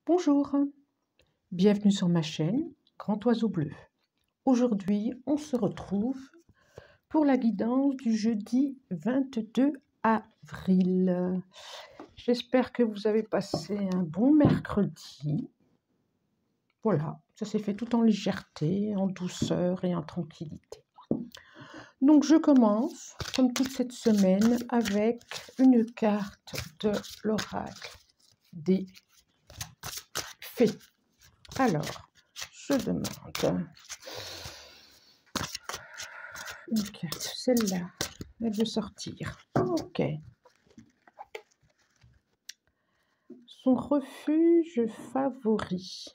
Bonjour, bienvenue sur ma chaîne Grand Oiseau Bleu. Aujourd'hui, on se retrouve pour la guidance du jeudi 22 avril. J'espère que vous avez passé un bon mercredi. Voilà, ça s'est fait tout en légèreté, en douceur et en tranquillité. Donc je commence, comme toute cette semaine, avec une carte de l'oracle des fées. Alors, je demande une carte, celle-là, elle veut sortir. Ok. Son refuge favori.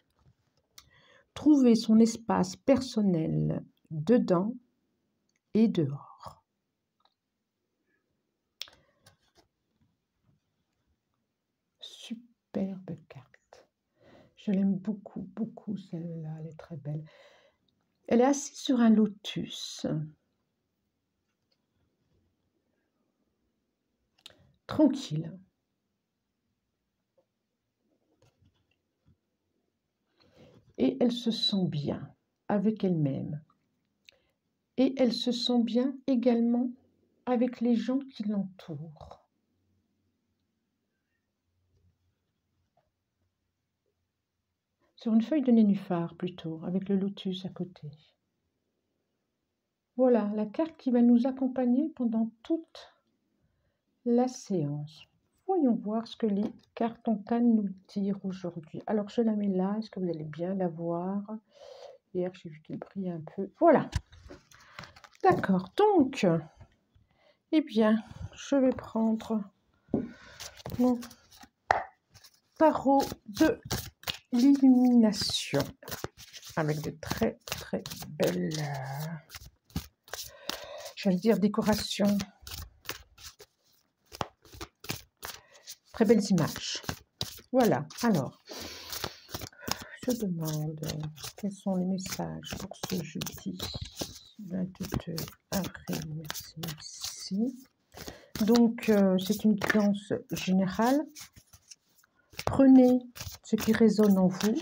Trouver son espace personnel dedans et dehors. Superbe carte. Je l'aime beaucoup, beaucoup celle-là, elle est très belle. Elle est assise sur un lotus. Tranquille. Et elle se sent bien avec elle-même. Et elle se sent bien également avec les gens qui l'entourent. Sur une feuille de nénuphar plutôt, avec le lotus à côté. Voilà la carte qui va nous accompagner pendant toute la séance. Voyons voir ce que les cartes ont à nous dire aujourd'hui. Alors je la mets là, est-ce que vous allez bien la voir? Hier j'ai vu qu'il brille un peu. Voilà. D'accord, donc, eh bien, je vais prendre mon tarot de l'illumination avec de très très belles, j'allais dire décorations, très belles images. Voilà, alors, je demande quels sont les messages pour ce jeudi 22 avril. Merci, merci. Donc, c'est une guidance générale. Prenez ce qui résonne en vous.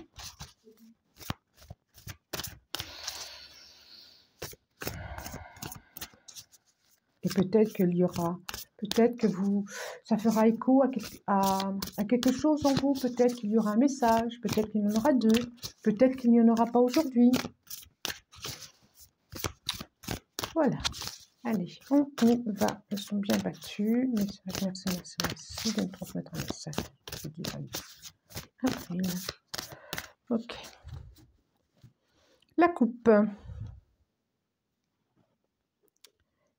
Et peut-être qu'il y aura, peut-être que ça fera écho à quelque chose en vous. Peut-être qu'il y aura un message, peut-être qu'il y en aura deux, peut-être qu'il n'y en aura pas aujourd'hui. Voilà. Allez, on y va. Elles sont bien battues. Merci, merci, merci de me transmettre un message. Je dis avril. Ok. La coupe.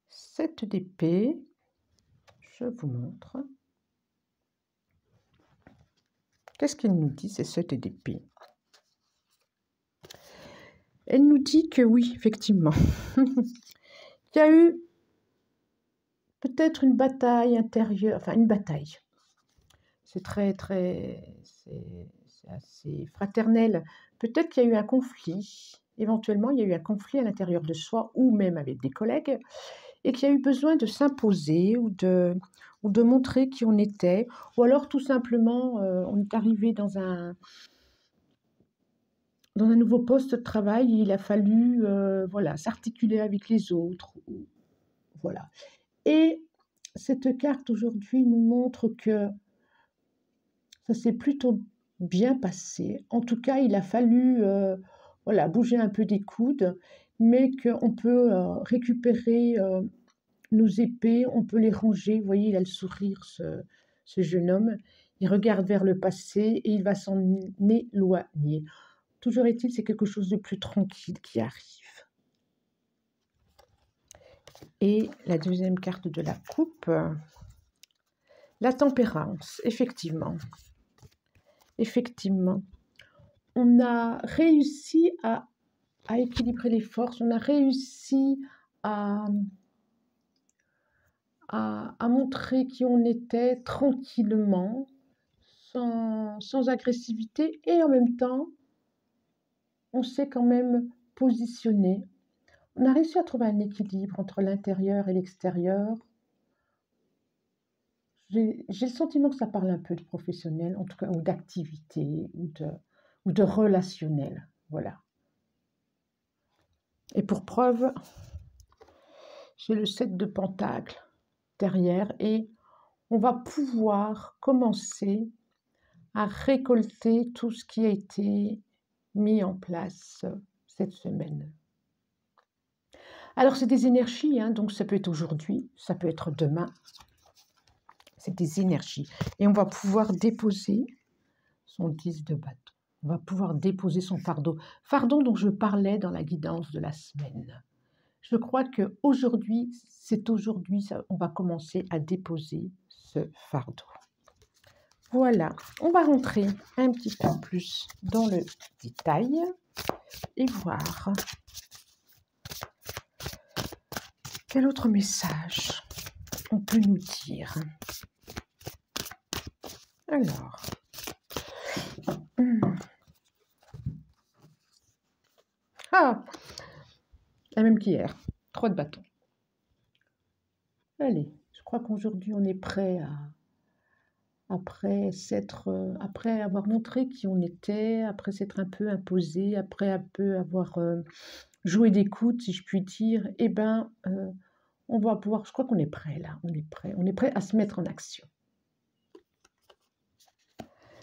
7 d'épée. Je vous montre. Qu'est-ce qu'elle nous dit, ces 7 d'épée? Elle nous dit que oui, effectivement, il y a eu peut-être une bataille intérieure, enfin une bataille. C'est c'est assez fraternel. Peut-être qu'il y a eu un conflit, éventuellement il y a eu un conflit à l'intérieur de soi ou même avec des collègues et qu'il y a eu besoin de s'imposer ou de montrer qui on était, ou alors tout simplement on est arrivé dans un nouveau poste de travail, il a fallu voilà, s'articuler avec les autres. Voilà. Et cette carte aujourd'hui nous montre que ça s'est plutôt bien passé. En tout cas, il a fallu voilà, bouger un peu des coudes, mais qu'on peut récupérer nos épées, on peut les ranger. Vous voyez, il a le sourire, ce jeune homme. Il regarde vers le passé et il va s'en éloigner. Toujours est-il, c'est quelque chose de plus tranquille qui arrive. Et la deuxième carte de la coupe, la tempérance, effectivement. Effectivement, on a réussi à équilibrer les forces, on a réussi à montrer qui on était tranquillement, sans agressivité, et en même temps, on s'est quand même positionné. On a réussi à trouver un équilibre entre l'intérieur et l'extérieur. j'ai le sentiment que ça parle un peu de professionnel, en tout cas, ou d'activité, ou de relationnel. Voilà. Et pour preuve, j'ai le 7 de Pentacle derrière et on va pouvoir commencer à récolter tout ce qui a été mis en place cette semaine. Alors, c'est des énergies, hein, donc ça peut être aujourd'hui, ça peut être demain. C'est des énergies. Et on va pouvoir déposer son 10 de bâton. On va pouvoir déposer son fardeau. Fardeau dont je parlais dans la guidance de la semaine. Je crois qu'aujourd'hui, c'est aujourd'hui, on va commencer à déposer ce fardeau. Voilà, on va rentrer un petit peu plus dans le détail et voir quel autre message on peut nous dire. Alors, la même qu'hier, 3 de bâton. Allez, je crois qu'aujourd'hui on est prêt après avoir montré qui on était, après s'être un peu imposé, après un peu avoir joué d'écoute, si je puis dire, eh ben, on va pouvoir, je crois qu'on est prêt là, on est prêt à se mettre en action.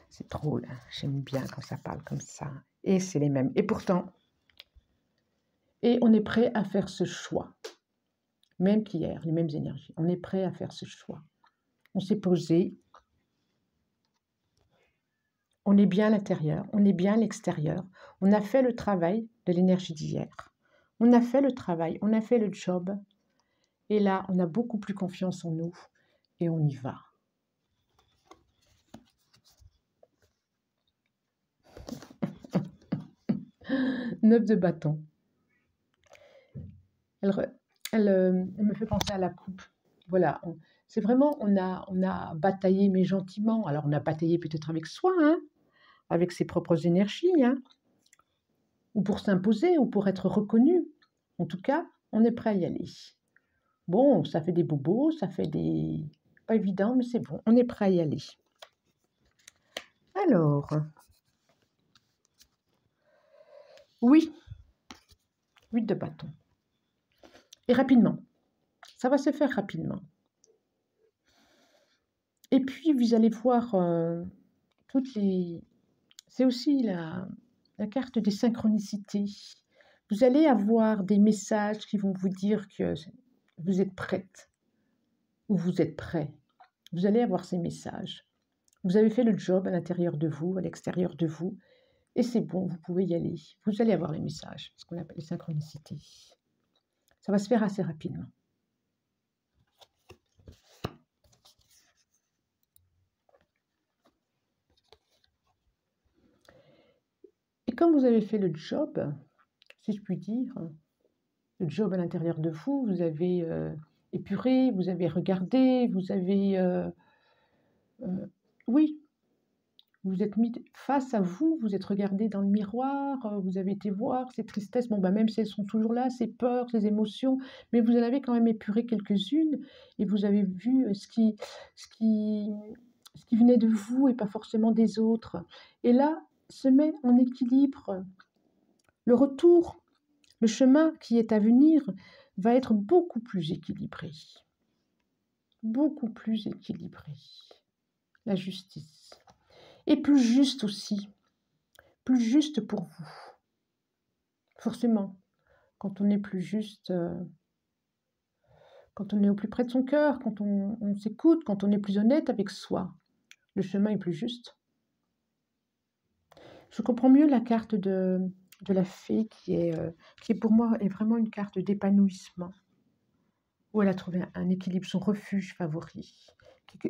C'est drôle, hein, j'aime bien quand ça parle comme ça. Et c'est les mêmes. Et pourtant, on est prêt à faire ce choix. Même qu'hier, les mêmes énergies. On est prêt à faire ce choix. On s'est posé. On est bien à l'intérieur, on est bien à l'extérieur. On a fait le travail de l'énergie d'hier. On a fait le travail, on a fait le job. Et là, on a beaucoup plus confiance en nous. Et on y va. Neuf de bâton. Elle me fait penser à la coupe. Voilà, c'est vraiment, on a bataillé, mais gentiment. Alors, on a bataillé peut-être avec soi, hein, avec ses propres énergies, hein, ou pour s'imposer, ou pour être reconnu. En tout cas, on est prêt à y aller. Bon, ça fait des bobos, ça fait des... Pas évident, mais c'est bon, on est prêt à y aller. Alors, oui, 8 de bâton. Et rapidement, ça va se faire rapidement. Et puis, vous allez voir toutes les... C'est aussi la carte des synchronicités. Vous allez avoir des messages qui vont vous dire que vous êtes prête ou vous êtes prêt. Vous allez avoir ces messages. Vous avez fait le job à l'intérieur de vous, à l'extérieur de vous, et c'est bon, vous pouvez y aller. Vous allez avoir les messages, ce qu'on appelle les synchronicités. Ça va se faire assez rapidement. Et quand vous avez fait le job, si je puis dire, le job à l'intérieur de vous, vous avez épuré, vous avez regardé, vous avez... oui, vous êtes mis face à vous, vous êtes regardé dans le miroir, vous avez été voir ces tristesses, bon, bah, même si elles sont toujours là, ces peurs, ces émotions, mais vous en avez quand même épuré quelques-unes et vous avez vu ce qui venait de vous et pas forcément des autres. Et là, se met en équilibre. Le retour, le chemin qui est à venir va être beaucoup plus équilibré. Beaucoup plus équilibré. La justice. Et plus juste aussi. Plus juste pour vous. Forcément, quand on est plus juste, quand on est au plus près de son cœur, quand on s'écoute, quand on est plus honnête avec soi, le chemin est plus juste. Je comprends mieux la carte de la fée qui est pour moi est vraiment une carte d'épanouissement, où elle a trouvé un équilibre, son refuge favori,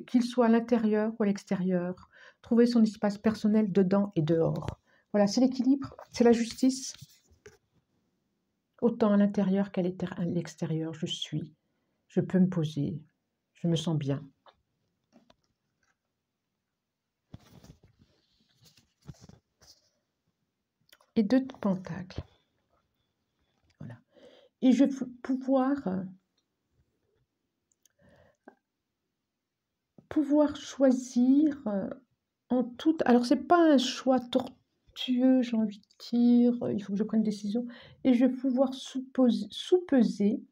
qu'il soit à l'intérieur ou à l'extérieur, trouver son espace personnel dedans et dehors. Voilà, c'est l'équilibre, c'est la justice. Autant à l'intérieur qu'à l'extérieur, je peux me poser, je me sens bien. Et 2 de pentacles. Voilà. Et je vais pouvoir pouvoir choisir en tout... Alors, c'est pas un choix tortueux, j'ai envie de dire, il faut que je prenne une décision, et je vais pouvoir sous-peser,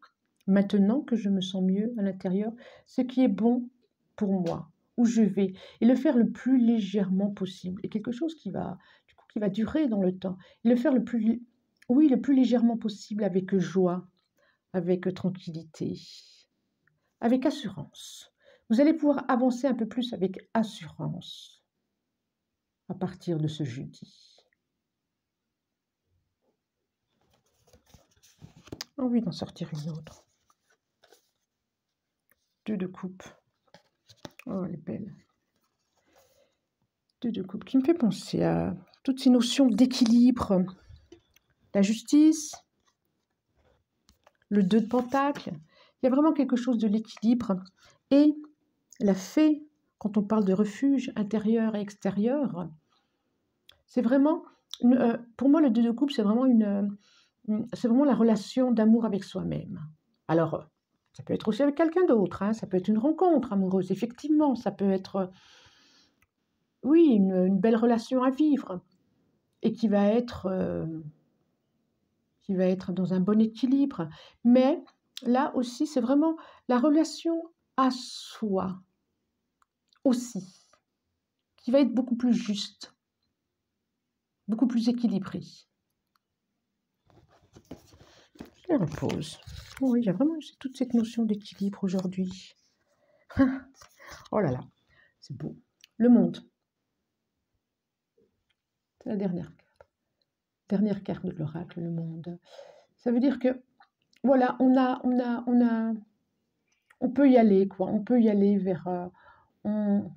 maintenant que je me sens mieux à l'intérieur, ce qui est bon pour moi, où je vais, et le faire le plus légèrement possible, et quelque chose qui va, du coup, qui va durer dans le temps, et le faire le plus, oui, le plus légèrement possible, avec joie, avec tranquillité, avec assurance. Vous allez pouvoir avancer un peu plus avec assurance à partir de ce jeudi. Envie d'en sortir une autre. 2 de coupe. Oh, elle est belle. 2 de coupe qui me fait penser à toutes ces notions d'équilibre, la justice, le 2 de pentacle. Il y a vraiment quelque chose de l'équilibre. Et la fée, quand on parle de refuge intérieur et extérieur, c'est vraiment, pour moi, le 2 de coupe, c'est vraiment la relation d'amour avec soi-même. Alors, ça peut être aussi avec quelqu'un d'autre, hein, ça peut être une rencontre amoureuse, effectivement, ça peut être, oui, une belle relation à vivre, et qui va être dans un bon équilibre. Mais là aussi, c'est vraiment la relation à soi aussi, qui va être beaucoup plus juste, beaucoup plus équilibrée. Je les repose. Oui, j'ai toute cette notion d'équilibre aujourd'hui. Oh là là, c'est beau. Le monde. C'est la dernière carte. Dernière carte de l'oracle, le monde. Ça veut dire que, voilà, on peut y aller, quoi. On peut y aller vers, on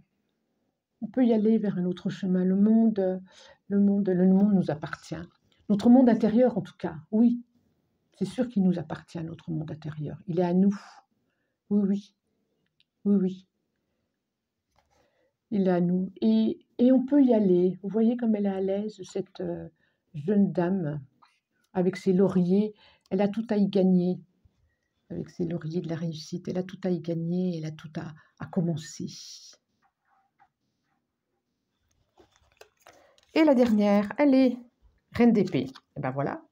peut y aller vers un autre chemin. Le monde nous appartient. Notre monde intérieur, en tout cas, oui. C'est sûr qu'il nous appartient, notre monde intérieur. Il est à nous. Oui, oui. Oui, oui. Il est à nous. Et on peut y aller. Vous voyez comme elle est à l'aise, cette jeune dame, avec ses lauriers. Elle a tout à y gagner. Avec ses lauriers de la réussite. Elle a tout à y gagner. Elle a tout à commencer. Et la dernière, elle est reine d'épée. Et ben voilà.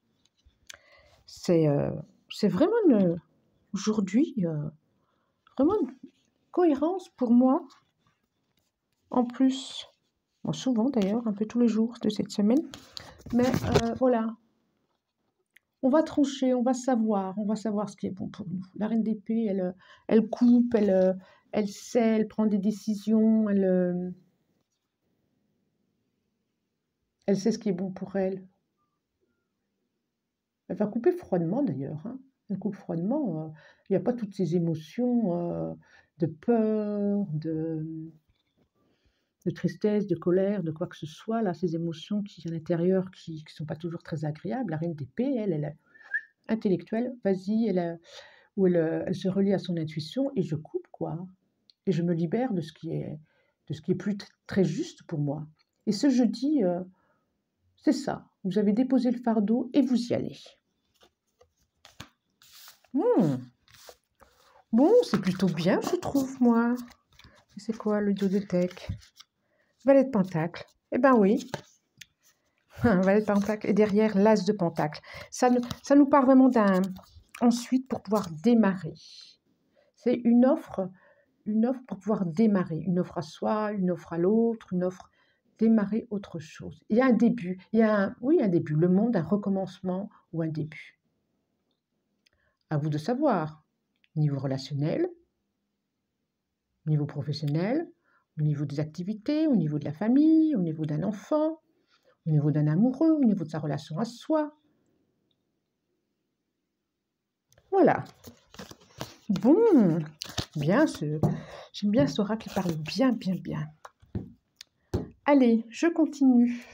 C'est vraiment aujourd'hui vraiment une cohérence pour moi. En plus, bon, souvent d'ailleurs, un peu tous les jours de cette semaine. Mais voilà, on va trancher, on va savoir ce qui est bon pour nous. La reine d'épée, elle coupe, elle sait, elle prend des décisions, elle sait ce qui est bon pour elle. Elle va couper froidement d'ailleurs, hein. Elle coupe froidement. Il n'y a pas toutes ces émotions de peur, de tristesse, de colère, de quoi que ce soit, là, ces émotions qui, à l'intérieur, qui ne sont pas toujours très agréables. La reine d'épée, elle est intellectuelle, vas-y, elle se relie à son intuition, et je coupe, quoi. Et je me libère de ce qui est plus très juste pour moi. Et ce jeudi, c'est ça. Vous avez déposé le fardeau et vous y allez. Bon, c'est plutôt bien, je trouve, moi. C'est quoi le dos de deck? Valet de pentacle. Eh ben oui. Valet de pentacle. Et derrière, l'as de pentacle. Ça nous parle vraiment ensuite, pour pouvoir démarrer. C'est une offre pour pouvoir démarrer. Une offre à soi, une offre à l'autre, une offre démarrer autre chose. Il y a un début. Un début. Le monde, un recommencement ou un début. À vous de savoir. Niveau relationnel, niveau professionnel, au niveau des activités, au niveau de la famille, au niveau d'un enfant, au niveau d'un amoureux, au niveau de sa relation à soi. Voilà. Bon, bien, j'aime bien cet oracle, il parle bien, bien, bien. Allez, je continue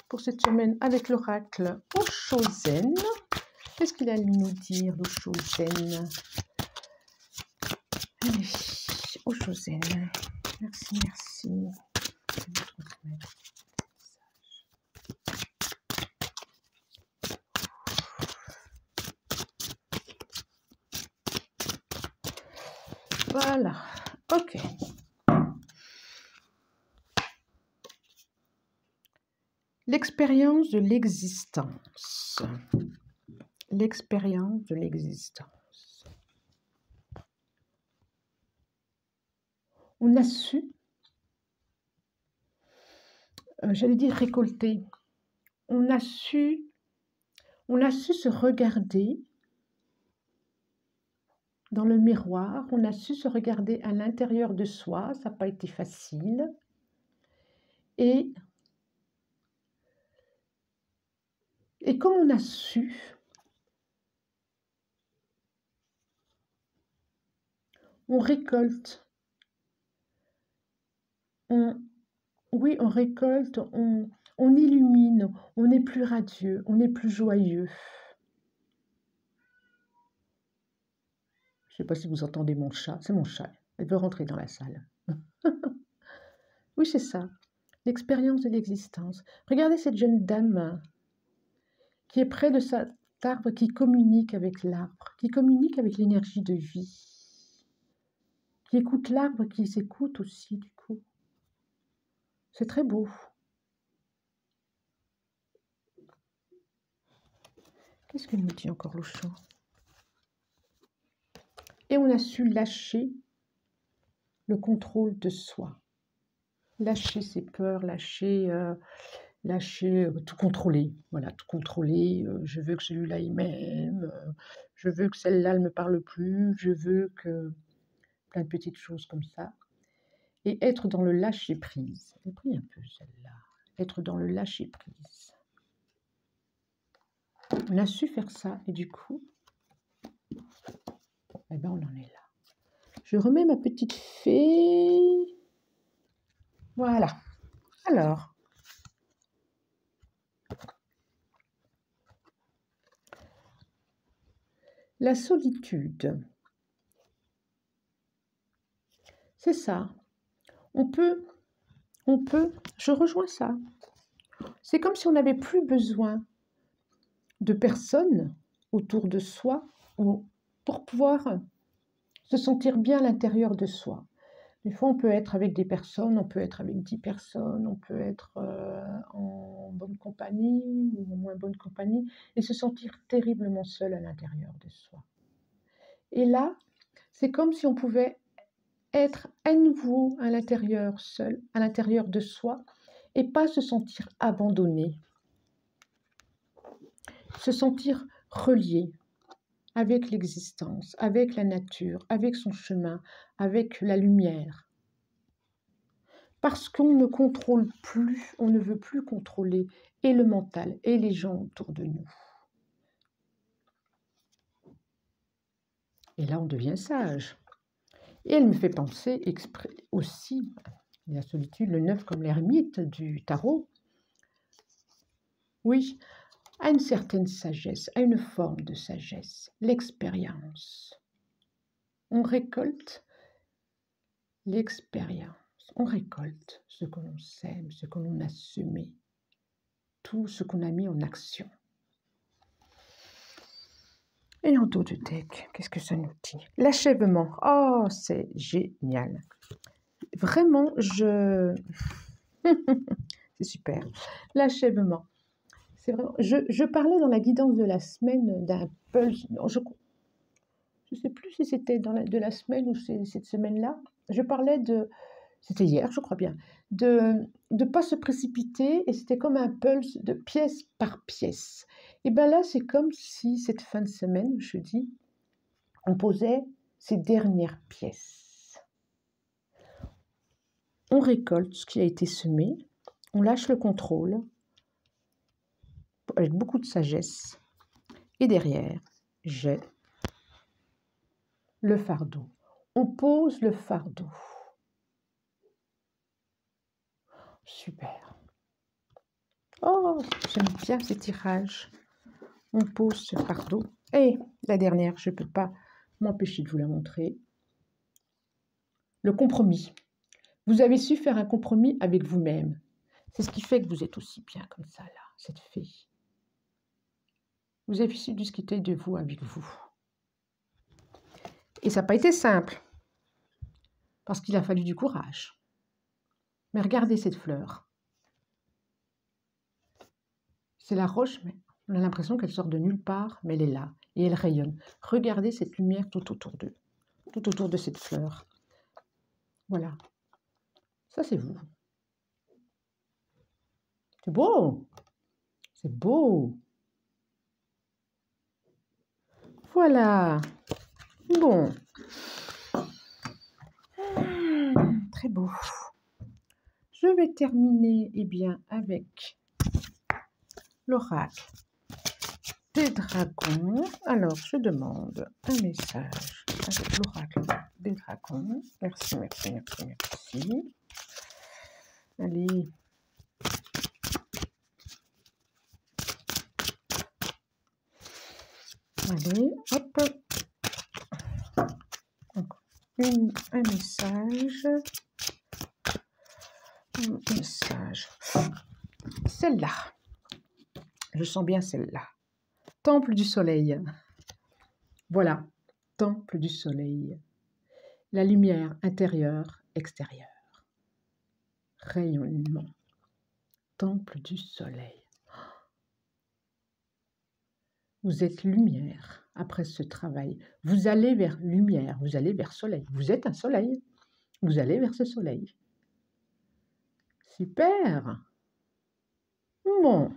pour cette semaine avec l'oracle Oshozen. Qu'est-ce qu'il a à nous dire, l'Oshozen? Allez, Oshozen. Merci, merci. Voilà, ok. L'expérience de l'existence. L'expérience de l'existence. On a su, j'allais dire récolter, on a su se regarder dans le miroir, on a su se regarder à l'intérieur de soi, ça n'a pas été facile. Et comme on a su, on récolte. Oui, on récolte, on illumine, on est plus radieux, on est plus joyeux. Je ne sais pas si vous entendez mon chat, c'est mon chat, elle veut rentrer dans la salle. Oui, c'est ça, l'expérience de l'existence. Regardez cette jeune dame qui est près de cet arbre, qui communique avec l'arbre, qui communique avec l'énergie de vie, qui écoute l'arbre, qui s'écoute aussi du coup. C'est très beau. Qu'est-ce que nous dit encore le chat? Et on a su lâcher le contrôle de soi. Lâcher ses peurs, lâcher tout contrôler. Voilà, tout contrôler. Je veux que celui-là il m'aime. Je veux que celle-là ne me parle plus. Je veux que... plein de petites choses comme ça. Et être dans le lâcher-prise. J'ai pris un peu celle-là. Être dans le lâcher-prise. On a su faire ça. Et du coup, eh ben, on en est là. Je remets ma petite fée. Voilà. Alors, la solitude, c'est ça. On peut, je rejoins ça. C'est comme si on n'avait plus besoin de personnes autour de soi pour pouvoir se sentir bien à l'intérieur de soi. Des fois, on peut être avec des personnes, on peut être avec 10 personnes, on peut être en bonne compagnie ou en moins bonne compagnie et se sentir terriblement seul à l'intérieur de soi. Et là, c'est comme si on pouvait être à nouveau à l'intérieur, seul, à l'intérieur de soi et pas se sentir abandonné, se sentir relié avec l'existence, avec la nature, avec son chemin, avec la lumière. Parce qu'on ne contrôle plus, on ne veut plus contrôler et le mental et les gens autour de nous. Et là, on devient sage. Et elle me fait penser aussi, la solitude, le 9 comme l'ermite du tarot, oui, à une certaine sagesse, à une forme de sagesse, l'expérience. On récolte l'expérience. On récolte ce que l'on sème, ce que l'on a semé, tout ce qu'on a mis en action. Et en dos de deck, qu'est-ce que ça nous dit? L'achèvement. Oh, c'est génial. Vraiment, c'est super. L'achèvement. C'est vraiment... Je parlais dans la guidance de la semaine d'un pulse. Je ne sais plus si c'était de la semaine ou cette semaine-là. Je parlais de... C'était hier, je crois bien. De ne pas se précipiter, et c'était comme un pulse de pièce par pièce. Et bien là, c'est comme si cette fin de semaine, jeudi, on posait ces dernières pièces. On récolte ce qui a été semé, on lâche le contrôle, avec beaucoup de sagesse. Et derrière, j'ai le fardeau. On pose le fardeau. Super. Oh, j'aime bien ces tirages. On pose ce fardeau. Et la dernière, je ne peux pas m'empêcher de vous la montrer. Le compromis. Vous avez su faire un compromis avec vous-même. C'est ce qui fait que vous êtes aussi bien comme ça, là, cette fée. Vous avez su discuter de vous avec vous. Et ça n'a pas été simple, parce qu'il a fallu du courage. Mais regardez cette fleur. C'est la roche, mais on a l'impression qu'elle sort de nulle part, mais elle est là et elle rayonne. Regardez cette lumière tout autour de cette fleur. Voilà. Ça, c'est vous. C'est beau. C'est beau. Voilà. Bon. Très beau. Je vais terminer avec l'oracle des dragons. Alors, je demande un message avec l'oracle des dragons. Merci. Allez. Allez, hop. Un message. Celle-là. Je sens bien celle-là. Temple du soleil. Voilà. Temple du soleil. La lumière intérieure, extérieure. Rayonnement. Temple du soleil. Vous êtes lumière après ce travail. Vous allez vers lumière, vous allez vers soleil. Vous êtes un soleil. Vous allez vers ce soleil. Super. Bon.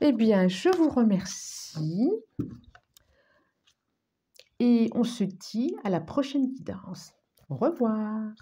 Eh bien, je vous remercie. Et on se dit à la prochaine guidance. Au revoir.